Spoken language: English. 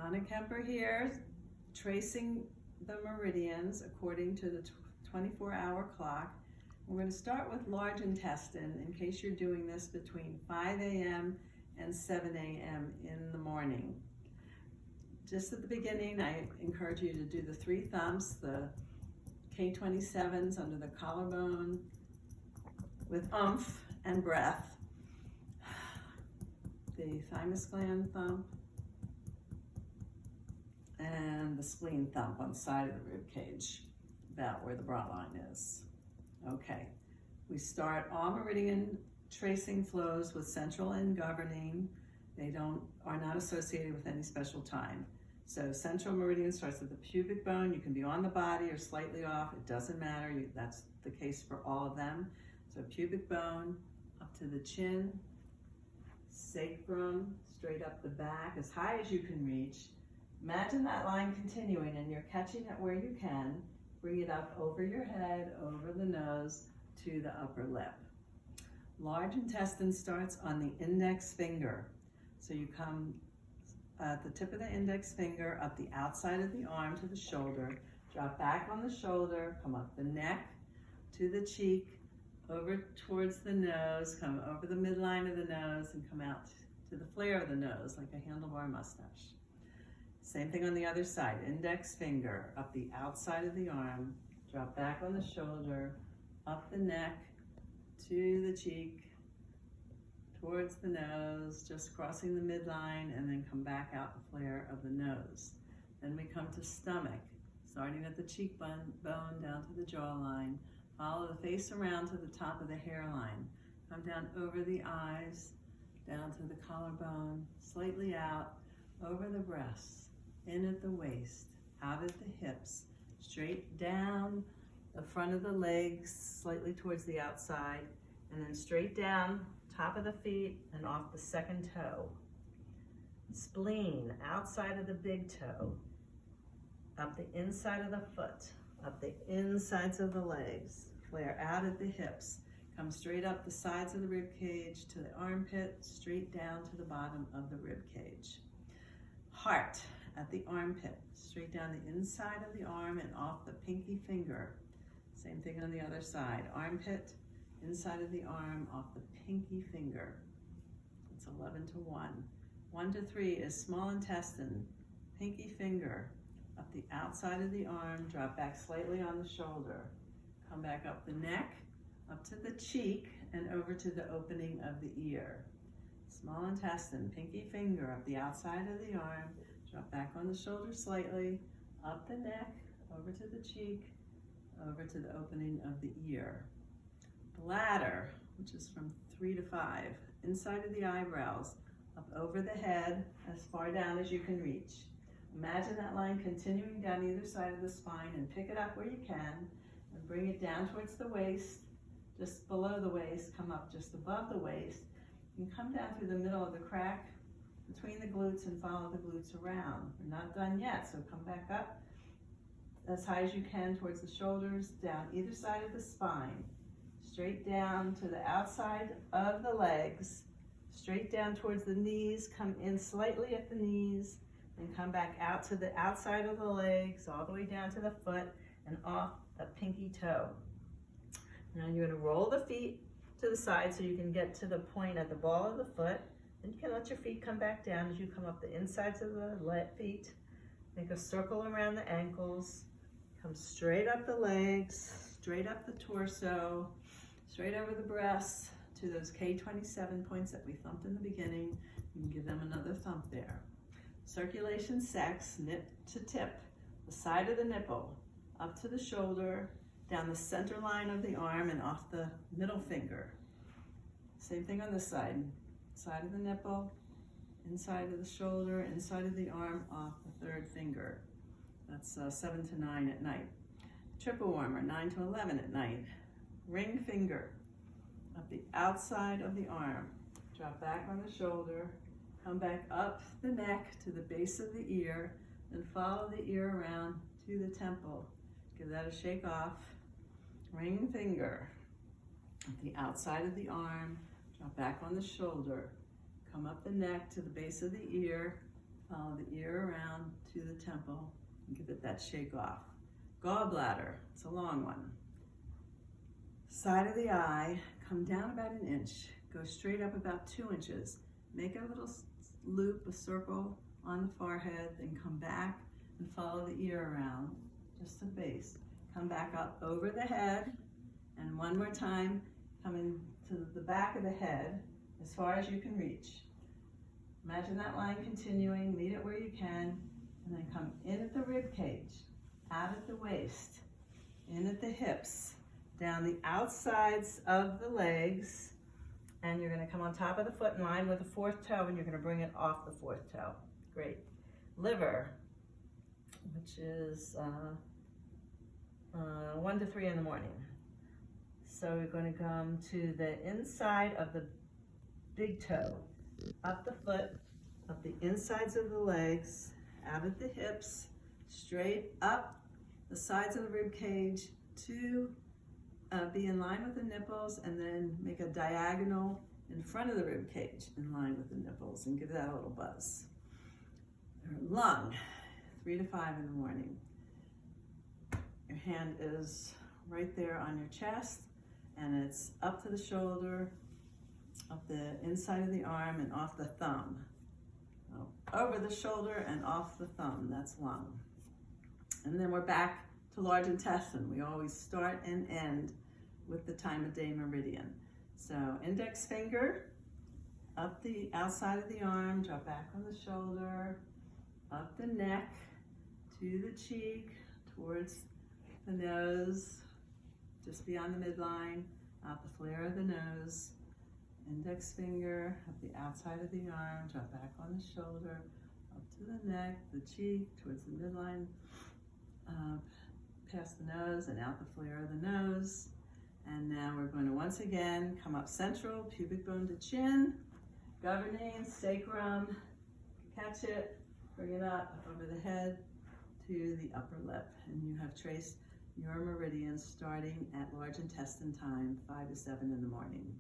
Donna Kemper here, tracing the meridians according to the 24-hour clock. We're going to start with large intestine in case you're doing this between 5 a.m. and 7 a.m. in the morning. Just at the beginning, I encourage you to do the 3 thumps, the K27s under the collarbone with oomph and breath. The thymus gland thump and the spleen thump on the side of the rib cage, about where the bra line is. Okay, we start all meridian tracing flows with central and governing. They are not associated with any special time. So central meridian starts at the pubic bone. You can be on the body or slightly off. It doesn't matter. That's the case for all of them. So pubic bone up to the chin, sacrum, straight up the back, as high as you can reach. Imagine that line continuing and you're catching it where you can. Bring it up over your head, over the nose, to the upper lip. Large intestine starts on the index finger. So you come at the tip of the index finger, up the outside of the arm to the shoulder, drop back on the shoulder, come up the neck to the cheek, over towards the nose, come over the midline of the nose, and come out to the flare of the nose, like a handlebar mustache. Same thing on the other side, index finger, up the outside of the arm, drop back on the shoulder, up the neck, to the cheek, towards the nose, just crossing the midline, and then come back out the flare of the nose. Then we come to stomach, starting at the cheekbone down to the jawline. Follow the face around to the top of the hairline. Come down over the eyes, down to the collarbone, slightly out, over the breasts, in at the waist, out at the hips, straight down the front of the legs, slightly towards the outside, and then straight down, top of the feet, and off the second toe. Spleen, outside of the big toe, up the inside of the foot, up the insides of the legs, flare out at the hips, come straight up the sides of the rib cage to the armpit, straight down to the bottom of the rib cage. Heart at the armpit, straight down the inside of the arm and off the pinky finger. Same thing on the other side, armpit, inside of the arm, off the pinky finger. It's 11 to 1. 1 to 3 is small intestine, pinky finger, up the outside of the arm, drop back slightly on the shoulder. Come back up the neck, up to the cheek, and over to the opening of the ear. Small intestine, pinky finger, up the outside of the arm, drop back on the shoulder slightly, up the neck, over to the cheek, over to the opening of the ear. Bladder, which is from 3 to 5, inside of the eyebrows, up over the head, as far down as you can reach. Imagine that line continuing down either side of the spine, and pick it up where you can, and bring it down towards the waist, just below the waist, come up just above the waist, and come down through the middle of the crack between the glutes and follow the glutes around. We're not done yet, so come back up as high as you can towards the shoulders, down either side of the spine, straight down to the outside of the legs, straight down towards the knees, come in slightly at the knees, and come back out to the outside of the legs, all the way down to the foot, and off the pinky toe. Now you're going to roll the feet to the side so you can get to the point at the ball of the foot, and you can let your feet come back down as you come up the insides of the feet. Make a circle around the ankles, come straight up the legs, straight up the torso, straight over the breasts to those K27 points that we thumped in the beginning. You can give them another thump there. Circulation sex, nip to tip, the side of the nipple, up to the shoulder, down the center line of the arm and off the middle finger. Same thing on this side. Side of the nipple, inside of the shoulder, inside of the arm, off the third finger. That's 7 to 9 at night. Triple warmer, 9 to 11 at night. Ring finger, up the outside of the arm. Drop back on the shoulder, come back up the neck to the base of the ear, then follow the ear around to the temple. Give that a shake off. Ring finger, at the outside of the arm, drop back on the shoulder, come up the neck to the base of the ear, Follow the ear around to the temple and give it that shake off. Gallbladder, it's a long one. Side of the eye, come down about an inch, go straight up about 2 inches. Make a little loop, a circle on the forehead, then come back and follow the ear around, just the base. Come back up over the head, and one more time, coming to the back of the head as far as you can reach. Imagine that line continuing, meet it where you can, and then come in at the rib cage, out at the waist, in at the hips, down the outsides of the legs, and you're going to come on top of the foot in line with the fourth toe, and you're going to bring it off the fourth toe. Great. Liver, which is 1 to 3 in the morning. So we're going to come to the inside of the big toe, up the foot, up the insides of the legs, out at the hips, straight up the sides of the rib cage to be in line with the nipples, and then make a diagonal in front of the rib cage in line with the nipples and give that a little buzz. Lung, 3 to 5 in the morning. Your hand is right there on your chest, and it's up to the shoulder, up the inside of the arm, and off the thumb. Over the shoulder and off the thumb, that's lung. And then we're back to large intestine. We always start and end with the time of day meridian. So index finger up the outside of the arm, drop back on the shoulder, up the neck to the cheek, towards the nose, just beyond the midline, out the flare of the nose. Index finger up the outside of the arm, drop back on the shoulder, up to the neck, the cheek, towards the midline, past the nose and out the flare of the nose. And now we're going to once again come up central, pubic bone to chin, governing sacrum, catch it, bring it up over the head to the upper lip. And you have traced your meridian starting at large intestine time, 5 to 7 in the morning.